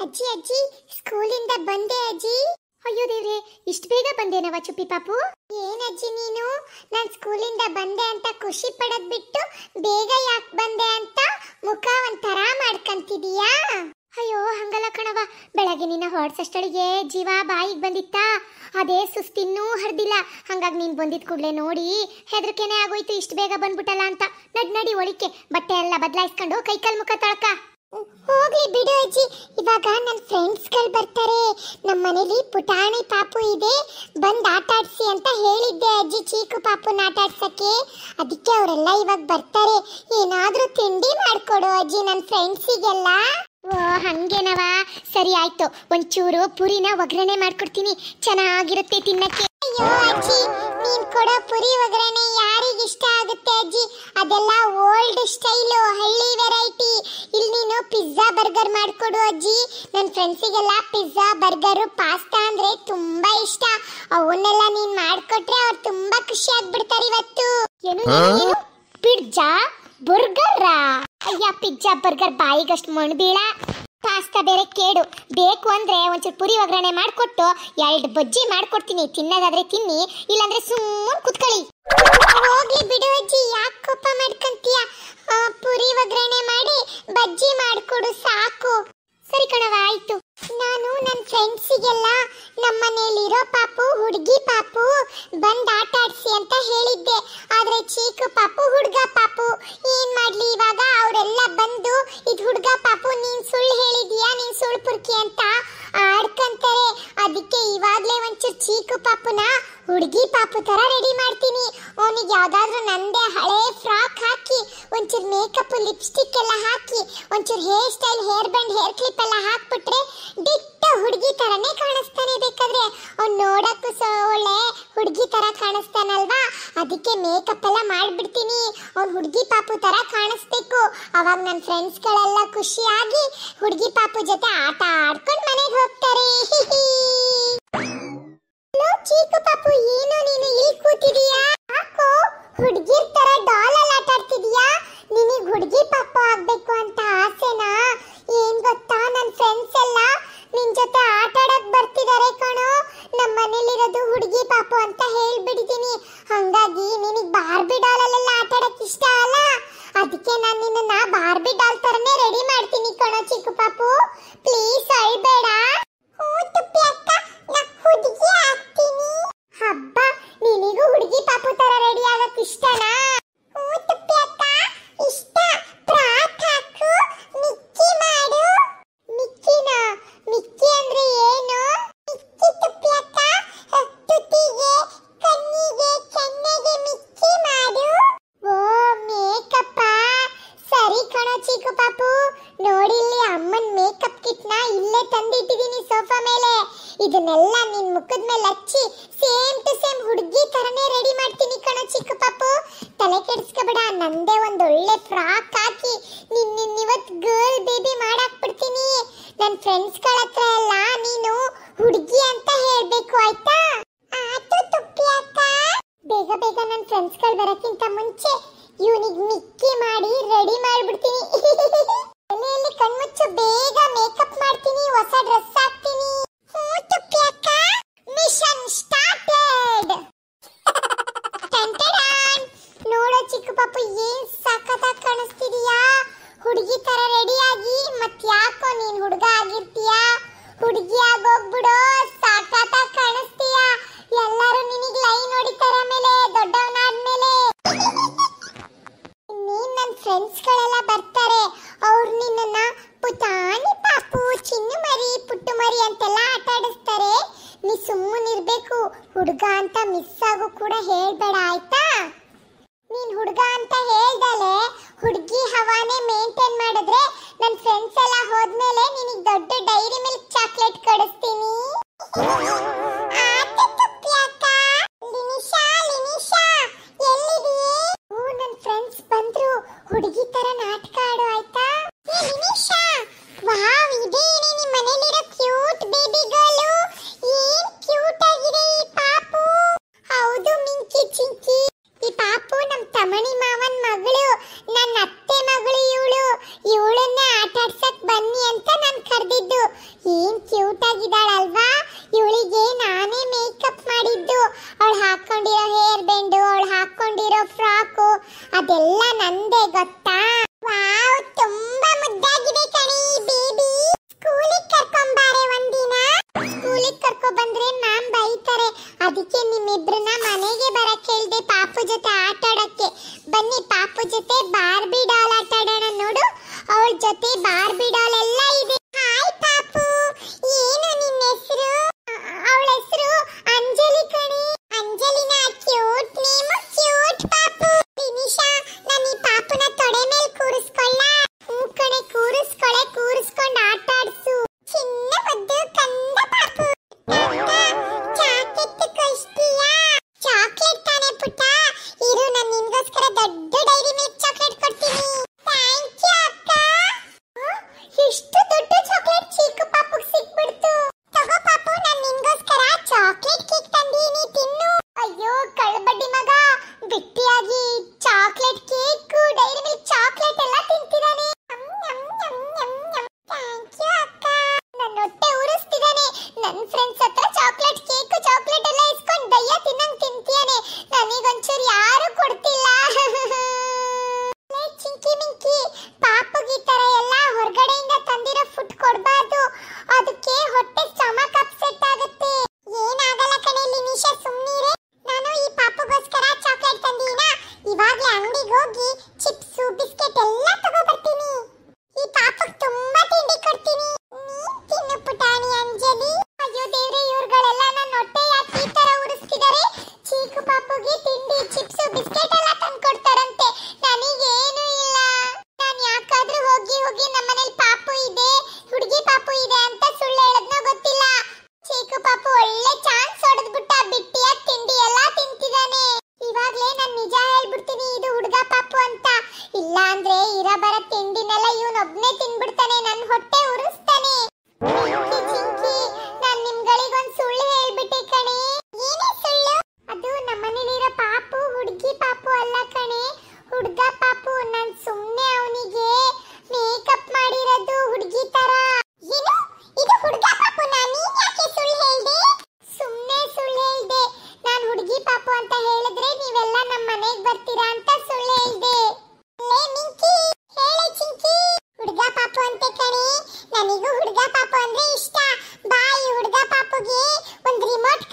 ಅಜ್ಜಿ ಅಜ್ಜಿ ಸ್ಕೂಲಿಂದ ಬಂದೆ ಅಜ್ಜಿ. ಅಯ್ಯೋ ದೇವ್ರೆ, ಇಷ್ಟು ಬೇಗ ಬಂದೇನವ ಚುಪ್ಪಿ ಪಾಪು? ಏನಜ್ಜಿ ನೀನು ನಾನು ಸ್ಕೂಲಿಂದ ಬಂದೆ ಅಂತ ಖುಷಿ ಪಡೋದ್ ಬಿಟ್ಟು ಬೇಗ ಯಾಕೆ ಬಂದೆ ಅಂತ ಮುಖ ಒಂಥರ ಮಾಡ್ಕಂತಿದೀಯಾ? ಅಯ್ಯೋ ಹಂಗಲ್ಲ ಕಣವ, ಬೆಳಗ್ಗೆ ನಿನ್ನ ಹೊಡ್ಸಷ್ಟಳಿಗೆ ಜೀವ ಬಾಯಿಗೆ ಬಂದಿತ್ತಾ, ಅದೇ ಸುಸ್ತಿನ್ನೂ ಹರಿದಿಲ್ಲ. ಹಂಗಾಗಿ ನೀನು ಬಂದಿದ್ ಕೂಡಲೇ ನೋಡಿ ಹೆದರಿಕೆನೆ ಆಗೋಯ್ತು, ಇಷ್ಟು ಬೇಗ ಬಂದ್ಬಿಟ್ಟಲ್ಲ ಅಂತ. ನಡಿ ಒಳಿಕೆ ಬಟ್ಟೆ ಎಲ್ಲ ಬದಲಾಯಿಸ್ಕೊಂಡು ಕೈಕಾಲ್ ಮುಖ ತೊಳ್ಕ. ಹೋಗ್ಲಿ ಬಿಡು ಅಜ್ಜಿ, ಇವಾಗ ನನ್ನ ಫ್ರೆಂಡ್ಸ್ಗಳು ಬರ್ತಾರೆ. ನಮ್ಮ ಮನೇಲಿ ಪುಟಾಣಿ ಪಾಪು ಇದೆ, ಬಂದ್ ಆಟ ಆಡ್ಸಿ ಅಂತ ಹೇಳಿದ್ದೆ ಅಜ್ಜಿ, ಚೀಕು ಪಾಪುನ ಆಟ ಆಡ್ಸಕ್ಕೆ. ಅದಕ್ಕೆ ಅವರೆಲ್ಲ ಇವಾಗ ಬರ್ತಾರೆ. ಏನಾದ್ರೂ ತಿಂಡಿ ಮಾಡ್ಕೊಡು ಅಜ್ಜಿ ನನ್ನ ಫ್ರೆಂಡ್ಸಿಗೆಲ್ಲ. ಓ ಹಂಗೇನವ, ಸರಿ ಆಯ್ತು. ಒಂಚೂರು ಪುರಿನ ಒಗ್ಗರಣೆ ಮಾಡ್ಕೊಡ್ತೀನಿ, ಚೆನ್ನಾಗಿರುತ್ತೆ ತಿನ್ನಕ್ಕೆ. ಅಯ್ಯೋ ಅಜ್ಜಿ, ನೀನ್ ಕೊಡೋ ಪುರಿ ಒಗ್ಗರಣೆ ಯಾರಿಗಿಷ್ಟ ಆಗುತ್ತೆ ಅಜ್ಜಿ? ಅದೆಲ್ಲ ಓಲ್ಡ್ ಸ್ಟೈಲು, ಹಳ್ಳಿ ವೆರೈಟಿ. ಇಲ್ಲಿ ನೀನು ಪಿಜ್ಜಾ ಬರ್ಗರ್ ಮಾಡ್ಕೊಡು ಅಜ್ಜಿ. ನನ್ನ ಫ್ರೆಂಡ್ಸಿಗೆಲ್ಲ ಪಿಜ್ಜಾ ಬರ್ಗರು ಪಾಸ್ತಾ ಅಂದ್ರೆ ತುಂಬಾ ಇಷ್ಟ. ಅವನ್ನೆಲ್ಲ ನೀನ್ ಮಾಡ್ಕೊಟ್ರೆ ಅವ್ರು ತುಂಬಾ ಖುಷಿ ಆಗ್ಬಿಡ್ತಾರೆ ಇವತ್ತು. ಏನು ಪಿಜ್ಜಾ ಬರ್ಗರಾ? ಅಯ್ಯ, ಪಿಜ್ಜಾ ಬರ್ಗರ್ ಬಾಯಿಗಷ್ಟು ಮಣ್ಣು ಬೀಳ, ಪಾಸ್ತಾ ಬೇರೆ ಕೇಡು. ಬೇಕು ಅಂದ್ರೆ ಒಂಚೂರು ಪುರಿ ಒಗ್ಗರಣೆ ಮಾಡ್ಕೊಟ್ಟು 2 ಬಜ್ಜಿ ಮಾಡ್ಕೊಡ್ತೀನಿ. ತಿನ್ನೋದಾದ್ರೆ ತಿನ್ನಿ, ಇಲ್ಲಾಂದ್ರೆ ಸುಮ್ಮನೆ ಕುತ್ಕೊಳ್ಳಿ. ಹೋಗ್ಲಿ ಬಿಡು ಅಜ್ಜಿ, ಯಾಕೆ ಕೋಪ ಮಾಡ್ಕಂತೀಯ? ಪುರಿ ಒಗ್ಗರಣೆ ಮಾಡಿ ಬಜ್ಜಿ ಮಾಡ್ಕೊಡು ಸಾಕು. ಸರಿ ಕಣವ, ಆಯ್ತು. ನಾನು ನನ್ನ ಫ್ರೆಂಡ್ಸಿಗೆಲ್ಲ ನಮ್ಮ ಮನೇಲಿರೋ ಪಾಪು ಹುಡುಗಿ ಪಾಪು ಬಂದ್ ಆಟ ಆಡ್ಸಿ ಅಂತ ಹೇಳಿದ್ದೆ. ಆದ್ರೆ ಚೀಕು ಪಾಪು ಹುಡುಗ ಪಾಪು. ಏನ್ ಮಾಡ್ಲಿ ಇವಾಗ? ಅವರೆಲ್ಲ ಬಂದು ಇದು ಹುಡುಗ ಪಾಪು, ನೀನ್ ಸುಳ್ಳು ಹೇಳಿದೀಯಾ, ನೀನ್ ಸುಳ್ಳು ಪುರ್ಕಿ ಅಂತ ಆಡ್ಕಂತಾರೆ. ಅದಕ್ಕೆ ಇವಾಗ್ಲೇ ಒಂಚೂರು ಚೀಕು ಪಾಪುನ ಹುಡುಗಿ ಪಾಪು ತರ ರೆಡಿ ಮಾಡ್ತೀನಿ. ಅವನಿಗೆ ಯಾವ್ದಾದ್ರು ನಂದೇ ಹಳೆ ಫ್ರಾಕ್ ಹಾಕಿ, ಒಂಚೂರು ಮೇಕಪ್ ಲಿಪ್ಸ್ಟಿಕ್ ಎಲ್ಲ ಹಾಕಿ, ಒಂಚೂರು hair style, hair band, hair clip ಎಲ್ಲ ಹಾಕ್ಬಿಟ್ರೆ ದಿಟ್ಟ ಹುಡುಗಿ ತರನೇ ಕಾಣಿಸ್ತಾನೆ. ಬೇಕಾದ್ರೆ ಅವ್ನು ನೋಡಕ್ಕೂ ಒಳ್ಳೆ ಹುಡುಗಿ ತರ ಕಾಣಿಸ್ತಾನಲ್ವಾ, ಅದಕ್ಕೆ ಮೇಕಪ್ ಎಲ್ಲ ಮಾಡ್ಬಿಡ್ತೀನಿ. ಅವ್ನು ಹುಡುಗಿ ಪಾಪು ತರ ಕಾಣಿಸ್ಬೇಕು. ಅವಾಗ ನನ್ನ ಫ್ರೆಂಡ್ಸ್ಗಳೆಲ್ಲ ಖುಷಿಯಾಗಿ ಹುಡುಗಿ ಪಾಪು ಜೊತೆ ಆಟ ಆಡ್ಕೊಂಡು ಮನೆಗೆ ಹೋಗ್ತಾರೆ. ಚೀಕು ಪಾಪು, ಏನು ನೀನು ಇಲ್ಲಿ ಕೂತಿದೀಯಾ? ಯಾಕೋ ಹುಡುಗಿರ್ ತರ ಡಾಲ್ ಅಲ್ಲಿ ಆಟ ಆಡ್ತಿದೀಯಾ? ನಿನಗೆ ಹುಡುಗಿ ಪಾಪು ಆಗ್ಬೇಕು ಅಂತ ಆಸೆನಾ? ಏನ್ ಗೊತ್ತಾ, ನನ್ನ ಫ್ರೆಂಡ್ಸ್ ಎಲ್ಲ ನಿನ್ ಜೊತೆ ಆಟ ಆಡಕ್ ಬರ್ತಿದ್ದಾರೆ ಕಣೋ. ನಮ್ಮ ಮನೇಲಿರೋದು ಹುಡುಗಿ ಪಾಪು ಅಂತ ಹೇಳ್ಬಿಟ್ಟಿದೀನಿ. ಹಂಗಾಗಿ ನಿನಗ್ ಬಾರ್ಬಿ ಡಾಲ್ ಅಲ್ಲೆಲ್ಲ ಆಟ ಆಡಕ್ ಇಷ್ಟ ಅಲ್ಲ, ಅದಕ್ಕೆ ನಾನು ನಿನ್ನ ಬಾರ್ಬಿ ಡಾಲ್ ತರನೇ ರೆಡಿ ಮಾಡ್ತೀನಿ ಕಣೋ ಚಿಕ್ಕು ಪಾಪು. ಪ್ಲೀಸ್ ಅಳ್ಬೇಡ. ತುಪ್ಪಿ ಅಕ್ಕ, ನಾ ಹುಡುಗಿ ಆಗ್ತೀನಿ. ಹಬ್ಬ, ನಿನಗೂ ಹುಡುಗಿ ಪಾಪು ತರ ರೆಡಿ ಆಗಕ್ ಇಷ್ಟನಾ? ತುಪ್ಪಿ ಅಕ್ಕ, ಇಷ್ಟ. ಪ್ರಾತ್ ಹಾಕು, ಮಿಕ್ಕಿ ಮಾಡು. ಮಿಕ್ಕಿನಾ? ಮಿಕ್ಕಿ ಅಂದ್ರೆ ಏನು? ಮಿಕ್ಕಿ ತುಪ್ಪಿ ಅಕ್ಕ, ತುಟಿಗೆ, ಕಣ್ಣಿಗೆ, ಕೆನ್ನೆಗೆ ಮಿಕ್ಕಿ ಮಾಡು. ಓ ಮೇಕಪ್ಪ, ಸರಿ ಕಣೋ ಚಿಕ್ಕು ಪಾಪು. ನೋಡಿ ಇಲ್ಲಿ ಅಮ್ಮನ್ ಮೇಕಪ್ ಕಿಟ್ ನ ಇಲ್ಲೇ ತಂದಿಟ್ಟಿದೀನಿ ಸೋಫಾ ಮೇಲೆ. ಇದನ್ನೆಲ್ಲ ನಿನ್ ಮುಖದ ಮೇಲೆ ಹಚ್ಚಿ ಸೇಮ್ ಟು ಸೇಮ್ ಹುಡುಗಿ ತರನೇ ರೆಡಿ ಮಾಡ್ತೀನಿ ಕಣೋ ಚಿಕ್ಕು ಪಾಪು. ತಲೆ ಕೆಡಿಸ್ಕೋಬೇಡ, ನಂದೇ ಒಂದು ಒಳ್ಳೆ ಫ್ರಾಕ್ ಹಾಕಿ ಇವತ್ತು ಗರ್ಲ್ ಬೇಬಿ ಮಾಡಾಕ್ಬಿಡ್ತೀನಿ. ನನ್ನ ಫ್ರೆಂಡ್ಸ್ಗಳ ಹತ್ರ ಎಲ್ಲ ನೀನು ಹುಡುಗಿ ಅಂತ ಹೇಳ್ಬೇಕು, ಆಯ್ತಾ? ಆಯ್ತು ತುಪ್ಪಿ ಅಕ್ಕ. ಬೇಗ ಬೇಗ ನನ್ನ ಫ್ರೆಂಡ್ಸ್ಗಳು ಬರಕ್ಕಿಂತ ಮುಂಚೆ ಇವನಿಗೆ ಮಿಕ್ಕಿ ಮಾಡಿ ರೆಡಿ ಮಾಡ್ಬಿಡ್ತೀನಿ. ತಲೆಯಲ್ಲಿ ಕಣ್ಮುಚ್ಚು, ಬೇಗ ಮೇಕಪ್ ಮಾಡ್ತೀನಿ, ಹೊಸ ಡ್ರೆಸ್ ಹಾಕ್ತೀನಿ. ತುಪ್ಪಿ ಅಕ್ಕ, ಮಿಷನ್ ಸ್ಟಾರ್ಟೆಡ್. ನೋಡೋ ಚಿಕ್ಕು ಪಾಪು, ಏನ್ ಸಖತ್ತಾಗಿ ಕಾಣಿಸ್ತಿದೀಯಾ? ಹುಡುಗಿ ತರ ರೆಡಿ ಆಗಿ ಮತ್ ಯಾಕೋ ನೀನ್ ಹುಡುಗ ಆಗಿರ್ತೀಯಾ? ಹುಡುಗಿ ಆಗೋಗ್ಬಿಡೋ, ಸಖತ್ತಾಗಿ ಕಾಣಿಸ್ತೀಯಾ. ಎಲ್ಲರೂ ನಿನಗೆ ಲೈನ್ ಹೊಡಿತಾರೆ ಆಮೇಲೆ ದೊಡ್ಡವನಾದ್ಮೇಲೆ. ನೀನ್ ನನ್ನ ಫ್ರೆಂಡ್ಸ್ಗಳೆಲ್ಲ ಬರ್ತಾರೆ, ಅವ್ರು ನಿನ್ನನ್ನ ಪುಟಾಣಿ ಪಾಪು, ಚಿನ್ನು ಮರಿ, ಪುಟ್ಟು ಮರಿ ಅಂತೆಲ್ಲ ಆಟ ಆಡಿಸ್ತಾರೆ. ನೀ ಸುಮ್ಮನಿರ್ಬೇಕು, ಹುಡುಗ ಅಂತ ಮಿಸ್ ಆಗು ಕೂಡ ಹೇಳ್ಬೇಡ, ಆಯ್ತಾ? ನೀನ್ ಹುಡುಗ ಅಂತ ಹೇಳ್ದಲೆ ಹುಡುಗಿ ಹವಾನೆ ಮೇಂಟೈನ್ ಮಾಡಿದ್ರೆ ನನ್ನ ಫ್ರೆಂಡ್ಸ್ ಎಲ್ಲ ಹೋದ್ಮೇಲೆ ನಿನಗೆ ದೊಡ್ಡ ಡೈರಿ ಮಿಲ್ಕ್ ಚಾಕ್ಲೇಟ್ ಕೊಡಿಸ್ತೀನಿ. ನನ್ನ ಫ್ರೆಂಡ್ಸ್ ಬಂದ್ರು, ಹುಡುಗಿ ತರ ನಾಟಕ ಆಡು, ಆಯ್ತಾ? ವಾವ್, ಇದೇನೇ ನಿಮ್ಮ ಮನೇಲಿರೋ ಕ್ಯೂಟ್ ಬೇಬಿ ಗರ್ಲು? ಏನ್ ಕ್ಯೂಟ್ ಆಗಿದೆ ಈ ಪಾಪು. ಹೌದು ಮಿಂಕಿ ಚಿಂಕಿ, ಈ ಪಾಪು ನಮ್ ತಮಣಿ ಮಾವನ್ ಮಗಳು, ನನ್ನ ಅತ್ತೆ ಮಗಳು ಇವಳು. ಇವಳನ್ನ ಆಟ ಆಡ್ಸಕ್ ಬನ್ನಿ ಅಂತ ನಾನು ಏನ್ ಕ್ಯೂಟ್ ಆಗಿದ್ದಾಳಲ್ವಾ. ಇವಳಿಗೆ ನಾನೇ ಮೇಕಪ್ ಮಾಡಿದ್ದು. ಅವಳು ಹಾಕೊಂಡಿರೋ ಹೇರ್ ಬೆಂಡು, ಅವಳು ಹಾಕೊಂಡಿರೋ ಫ್ರಾಕು ಅದೆಲ್ಲ ನಂದೇ ಗೊತ್ತಾ. ವಾವ್, ತುಂಬಾ ಮುದ್ದಾಗಿದೆ ಕಣಿ ಬೇಬಿ. ಸ್ಕೂಲಿಗೆ ಕರ್ಕೊಂಬಾರೆ ಒಂದಿನ. ಸ್ಕೂಲಿಗೆ ಕರ್ಕೊ ಬಂದ್ರೆ ಮ್ಯಾಮ್ ಬೈತಾರೆ. ಅದಕ್ಕೆ ನಿಮ್ಮಿಬ್ರನ್ನ ಮನೆಗೆ ಬರಕ್ ಹೇಳ್ದೆ ಪಾಪು ಜೊತೆ ಆಟ ಆಡಕ್ಕೆ. ಬನ್ನಿ ಪಾಪು ಜೊತೆ ಬಾರ್ಬಿ ಡಾಲ್ ಆಟ ಆಡೋಣ. ನೋಡು, ಅವಳ ಜೊತೆ ಬಾರ್ಬಿ ಡಾಲ್ ಎಲ್ಲ ಇದೆ. ಹಾಯ್ ಪಾಪು, ಏನು ನಿನ್ನ ಹೆಸರು? ಅವಳ ಹೆಸರು ಅಂಜಲಿ ಕಣಿ. ಅಂಜಲಿನ ಕ್ಯೂಟ್ ನೇಮ್, ಕ್ಯೂಟ್ ಪಾಪು. ದಿನಿಶಾ, ನಾನು ಈ ಪಾಪುನ ತೊಡೆ ಮೇಲೆ ಕೂರಿಸ್ಕೊಳ್ಳ? ಕಣೆ, ಕೂರಿಸ್ಕೊಂಡು ಆಟ ಆಡ್ಸು. ಚಿನ್ನ ಮುದ್ದು ಕಂದ ಪಾಪು. ಚಾಕ್ಲೇಟ್ ಕಳಿಸ್ತೀಯಾ? ಚಾಕ್ಲೇಟ್ ತಾನೆ ಪುಟ್ಟ. ಇರು, ನಾನು ನಿನ್ಗೋಸ್ಕರ ದೊಡ್ಡ ಡೈರಿ ಮಿಲ್ಕ್ ಚಾಕ್ಲೇಟ್ ಕೊಡ್ತೀನಿ. ಥ್ಯಾಂಕ್ ಯು ಅಕ್ಕ. ಎಷ್ಟು ದೊಡ್ಡ ಚಾಕ್ಲೇಟ್ ಚೀಕು ಪಾಪುಗೆ ಸಿಕ್ಬಿಡ್ತು. ತಗೋ ಪಾಪು, ನಾನು ನಿನ್ಗೋಸ್ಕರ ಚಾಕ್ಲೇಟ್ ಕೇಕ್ ತಂದೀನಿ, ತಿನ್ನು. ಅಯ್ಯೋ ಕಳ್ಳಬಡ್ಡಿ ಮಗ, ಗಟ್ಟಿಯಾಗಿ chocolate cake, dairy milk chocolate ಎಲ್ಲ ತಿಂತಿದ್ದಾನೆ. ಥ್ಯಾಂಕ್ ಯು ಅಕ್ಕ. ನನ್ನ ಹೊಟ್ಟೆ ಉರಿಸ್ತಿದ್ದಾನೆ. ನನ್ನ ಫ್ರೆಂಡ್ಸ್ ಹತ್ರ ಚಾಕ್ಲೇಟ್ ಕೇಕ್, ಚಾಕ್ಲೇಟ್ ಎಲ್ಲ ಇಸ್ಕೊಂಡು ದಯ್ಯ ತಿನ್ನಂಗ್ ತಿಂತಿಯಾನೆ. ನನಗೊಂಚೂರು ಯಾರು ಕೊಡ್ತಿಲ್ಲ. ಚಿಂಕಿ ಮಿಂಕಿ, ಪಾಪುಗೆ ಈ ತರ ಎಲ್ಲ ಹೊರಗಡೆಯಿಂದ ತಂದಿರೋ ಫುಡ್ ಕೊಡಬಾರ್ದು. ಅದಕ್ಕೆ ಹೊಟ್ಟೆ ಸ್ಟಮಕ್ ಅಪ್ಸೆಟ್ ಆಗುತ್ತೆ. ಏನಾಗಲ್ಲ ಕಣೆ ನಿಮಿಷ, ಸುಮ್ಮನಿರೆ. ನಾನು ಈ ಪಾಪುಗೋಸ್ಕರ ಚಾಕ್ಲೇಟ್ ತಂದೀನಾ, ಇವಾಗಲೇ ಅಂಗಡಿಗೆ ಹೋಗಿ ಚಿಪ್ಸು ಬಿಸ್ಕೆಟ್ ಎಲ್ಲ ತಗೋ ಬರ್ತೀನಿ. ಈ ಪಾಪುಗೆ ತುಂಬಾ ತಿಂಡಿ ಕೊಡ್ತೀನಿ. ನೀನ್ ತಿನ್ನು ಪುಟಾಣಿ ಅಂಜಲಿ. ಅಯ್ಯೋ ದೇವ್ರೆ, ಇವ್ರುಗಳೆಲ್ಲ ನನ್ನ ಹೊಟ್ಟೆ ಯಾಕೆ ಈ ತರ ಉರಿಸ್ತಿದ್ದಾರೆ? ಚೀಕು ಪಾಪುಗೆ ತಿಂಡಿ, ಚಿಪ್ಸು ಬಿಸ್ಕೆಟ್ ಎಲ್ಲ ತಂದ್ಕೊಡ್ತಾರಂತೆ. ನನಗೇನು ಇಲ್ಲ. ನಾನು ಯಾಕಾದ್ರೂ ಹೋಗಿ ನಮ್ಮನೇಲಿ ಪಾಪು ಇದೆ, ಹುಡುಗಿ ಪಾಪು ಇದೆ ಅಂತ ಸುಳ್ಳು ಹೇಳದ್ನೋ ಗೊತ್ತಿಲ್ಲ. ಚೀಕು ಪಾಪು ಒಳ್ಳೆ ಚಾನ್ಸ್ ಹೊಡೆದ್ಬಿಟ್ಟ. ಬಿಟ್ಟಿಯಾಗಿ ತಿಂಡಿ ಎಲ್ಲ ತಿಂತಿದ್ದಾನೆ. ಇವಾಗ್ಲೇ ನಾನು ನಿಜ ಹೇಳ್ಬಿಡ್ತೀನಿ, ಇದು ಹುಡುಗ ಪಾಪು ಅಂತ. ಇಲ್ಲ ಅಂದ್ರೆ ಇರಬರ ತಿಂಡಿನೆಲ್ಲ ಇವನೊಬ್ನೇ ತಿನ್ಬಿಡ್ತಾನೆ, ನನ್ನ ಹೊಟ್ಟೆ ಉರಿಸ್ತಾನೆ. ಚಿಂಕಿ, ನಾನು ನಿಮ್ಗಳಿಗೊಂದು ಸುಳ್ಳು ಹೇಳ್ಬಿಟ್ಟೆ ಕಣೆ. ಏನೇ ಸುಳ್ಳು? ಅದು ನಮ್ಮನೇಲಿರೋ ಪಾಪು ಹುಡುಗಿ ಪಾಪು ಅಲ್ಲ ಕಣೆ, ಹುಡುಗ ಪಾಪು. ನಾನು ಸುಮ್ಮನೆ ಅವನಿಗೆ ಮೇಕಪ್ ಮಾಡಿರೋದು ಹುಡುಗಿ ತರ. ಏನು, ಇದು ಹುಡುಗ ಪಾಪು? ನಾನು ಯಾಕೆ ಸುಳ್ಳು ಹೇಳ್ದೆ? ಸುಮ್ಮನೆ ಸುಳ್ಳು ಹೇಳ್ದೆ. ನಾನು ಹುಡುಗಿ ಪಾಪು ಅಂತ ಹೇಳಿದ್ರೆ ನೀವೆಲ್ಲ ನಮ್ಮ ಮನೆಗೆ ಬರ್ತೀರಾ ಅಂತ ಸುಳ್ಳು ಹೇಳ್ದೆ. ಲೇ ಮಿಂಕಿ, ಹೇಳೆ ಚಿಂಕಿ. ಹುಡುಗ ಪಾಪು ಅಂತೆ ಕಣೆ. ನನಗೂ ಹುಡುಗ ಪಾಪು ಅಂದ್ರೆ ಇಷ್ಟ. ಬಾ, ಈ ಹುಡುಗ ಪಾಪುಗೆ ಒಂದು ರಿಮೋಟ್